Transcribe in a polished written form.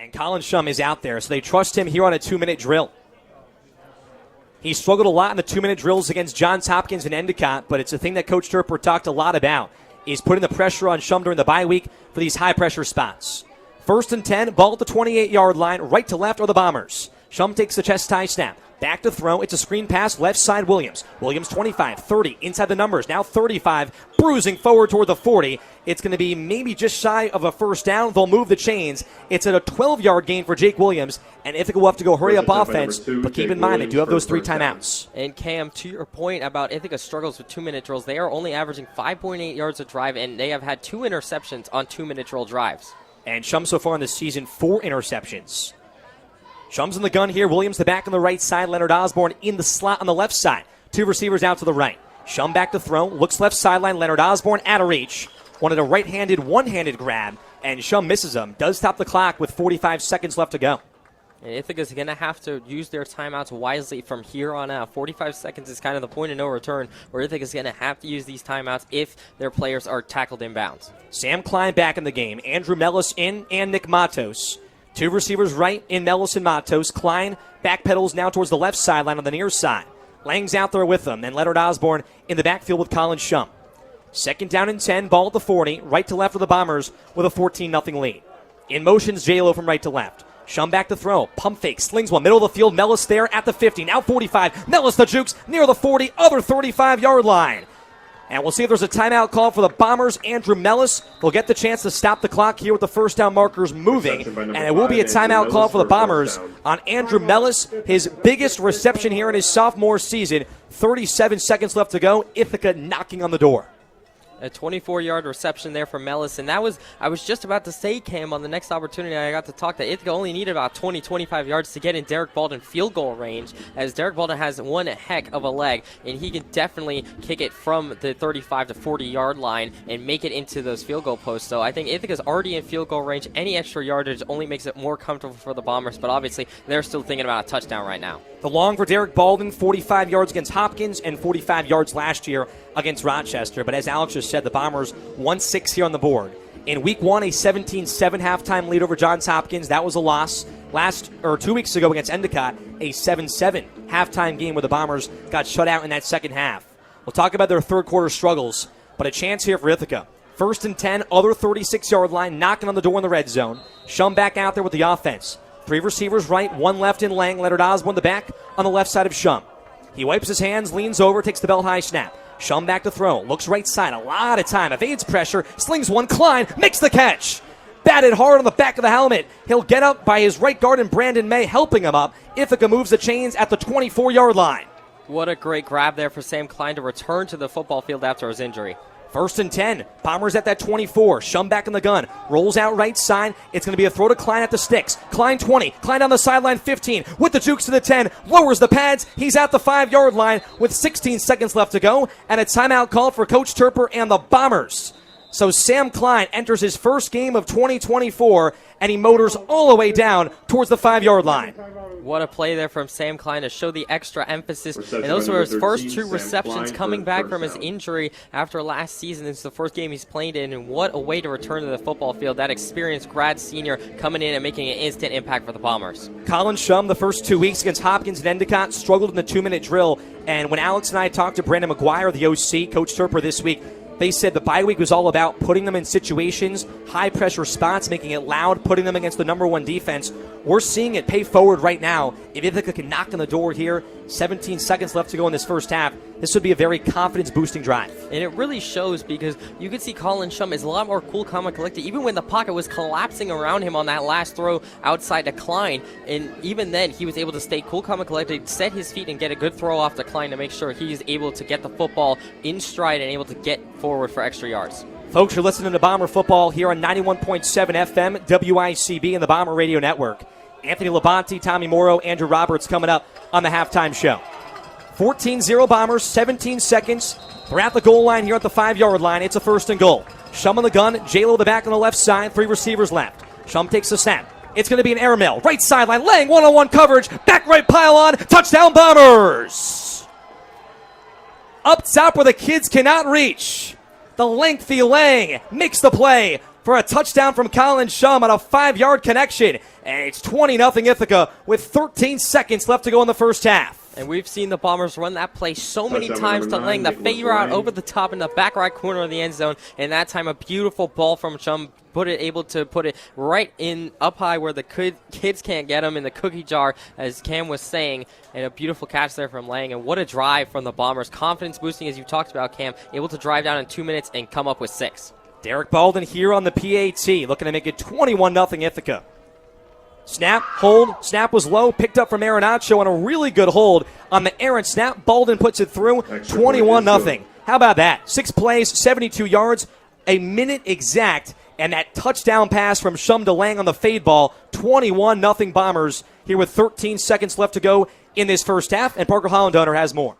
And Colin Shum is out there, so they trust him here on a 2-minute drill. He struggled a lot in the 2-minute drills against Johns Hopkins and Endicott, but it's a thing that Coach Turper talked a lot about, is putting the pressure on Shum during the bye week for these high-pressure spots. 1st and 10, ball at the 28-yard line, right to left are the Bombers. Shum takes the chest tie snap. Back to throw. It's a screen pass, left side Williams. Williams 25, 30, inside the numbers. Now 35, bruising forward toward the 40. It's going to be maybe just shy of a first down. They'll move the chains. It's at a 12-yard gain for Jake Williams, and Ithaca will have to go hurry up offense, but keep in mind they do have those 3 timeouts. And Cam, to your point about Ithaca struggles with 2-minute drills, they are only averaging 5.8 yards a drive, and they have had 2 interceptions on 2-minute drill drives. And Shum so far in this season, 4 interceptions. Shum's in the gun here. Williams the back on the right side. Leonard Osborne in the slot on the left side. 2 receivers out to the right. Shum back to throw. Looks left sideline. Leonard Osborne out of reach. Wanted a right-handed, one-handed grab. And Shum misses him. Does stop the clock with 45 seconds left to go. And Ithaca's going to have to use their timeouts wisely from here on out. 45 seconds is kind of the point of no return where Ithaca's going to have to use these timeouts if their players are tackled inbounds. Sam Klein back in the game. Andrew Mellis in and Nick Matos. 2 receivers right in Mellis and Matos. Klein backpedals now towards the left sideline on the near side. Lang's out there with them. And Leonard Osborne in the backfield with Colin Shum. 2nd down and 10, ball at the 40. Right to left of the Bombers with a 14-0 lead. In motion's J-Lo from right to left. Shum back to throw. Pump fake. Slings one. Middle of the field. Mellis there at the 50. Now 45. Mellis the jukes near the 40. Other 35-yard line. And we'll see if there's a timeout call for the Bombers. Andrew Mellis will get the chance to stop the clock here with the first down markers moving. And it will be a timeout call for the Bombers on Andrew Mellis. His biggest reception here in his sophomore season. 37 seconds left to go. Ithaca knocking on the door. A 24-yard reception there from Mellis. And that was, I was just about to say, Cam, on the next opportunity I got to talk, that Ithaca only needed about 20, 25 yards to get in Derek Baldwin field goal range, as Derek Baldwin has one heck of a leg, and he can definitely kick it from the 35 to 40-yard line and make it into those field goal posts. So I think Ithaca's already in field goal range. Any extra yardage only makes it more comfortable for the Bombers, but obviously they're still thinking about a touchdown right now. The long for Derek Baldwin, 45 yards against Hopkins and 45 yards last year against Rochester. But as Alex just said, the Bombers 1-6 here on the board. In week 1, a 17-7 halftime lead over Johns Hopkins. That was a loss. 2 weeks ago against Endicott, a 7-7 halftime game where the Bombers got shut out in that second half. We'll talk about their third quarter struggles, but a chance here for Ithaca. 1st and 10, other 36-yard line, knocking on the door in the red zone. Shum back out there with the offense. 3 receivers right, 1 left in Lang. Leonard Osborne the back on the left side of Shum. He wipes his hands, leans over, takes the belt high snap. Shum back to throw, looks right side, a lot of time, evades pressure, slings one, Klein, makes the catch. Batted hard on the back of the helmet. He'll get up by his right guard and Brandon May helping him up. Ithaca moves the chains at the 24-yard line. What a great grab there for Sam Klein to return to the football field after his injury. 1st and 10. Bombers at that 24. Shum back in the gun. Rolls out right side. It's going to be a throw to Klein at the sticks. Klein 20. Klein on the sideline 15. With the jukes to the 10. Lowers the pads. He's at the 5-yard line with 16 seconds left to go. And a timeout called for Coach Turper and the Bombers. So Sam Klein enters his first game of 2024, and he motors all the way down towards the 5-yard line. What a play there from Sam Klein to show the extra emphasis. And those were his first 2 receptions coming back from his injury after last season. It's the first game he's played in, and what a way to return to the football field. That experienced grad senior coming in and making an instant impact for the Bombers. Colin Shum, the first 2 weeks against Hopkins and Endicott, struggled in the 2-minute drill. And when Alex and I talked to Brandon McGuire, the OC, Coach Turper this week, they said the bye week was all about putting them in situations, high-pressure spots, making it loud, putting them against the number 1 defense. We're seeing it pay forward right now. If Ithaca can knock on the door here, 17 seconds left to go in this first half, this would be a very confidence-boosting drive. And it really shows, because you can see Colin Shum is a lot more cool, calm, and collected, even when the pocket was collapsing around him on that last throw outside to Klein. And even then, he was able to stay cool, calm, and collected, set his feet, and get a good throw off to Klein to make sure he's able to get the football in stride and able to get forward for extra yards. Folks, you're listening to Bomber Football here on 91.7 FM, WICB, and the Bomber Radio Network. Anthony Labonte, Tommy Morrow, Andrew Roberts coming up on the halftime show. 14-0 Bombers, 17 seconds. They're at the goal line here at the 5-yard line. It's a 1st and goal. Shum on the gun, J-Lo the back on the left side, 3 receivers left. Shum takes the snap. It's going to be an air mail. Right sideline, Lang, one-on-one coverage, back right pylon, touchdown Bombers! Up top where the kids cannot reach. The lengthy Lang makes the play for a touchdown from Colin Shum on a 5-yard connection. And it's 20-0 Ithaca with 13 seconds left to go in the first half. And we've seen the Bombers run that play so many times to Lang, the Nicholas fade route Lang. over the top in the back right corner of the end zone. And that time, a beautiful ball from Chum, able to put it right in up high where the kids can't get him in the cookie jar, as Cam was saying. And a beautiful catch there from Lang. And what a drive from the Bombers. Confidence boosting, as you talked about, Cam. Able to drive down in 2 minutes and come up with 6. Derek Baldwin here on the PAT, looking to make it 21-0 Ithaca. Snap, hold, snap was low, picked up from Arenaccio on a really good hold on the errant snap. Baldwin puts it through, 21-0. How about that? 6 plays, 72 yards, a minute exact, and that touchdown pass from Shum to Lang on the fade ball. 21-0 Bombers here with 13 seconds left to go in this first half, and Parker Hollandowner has more.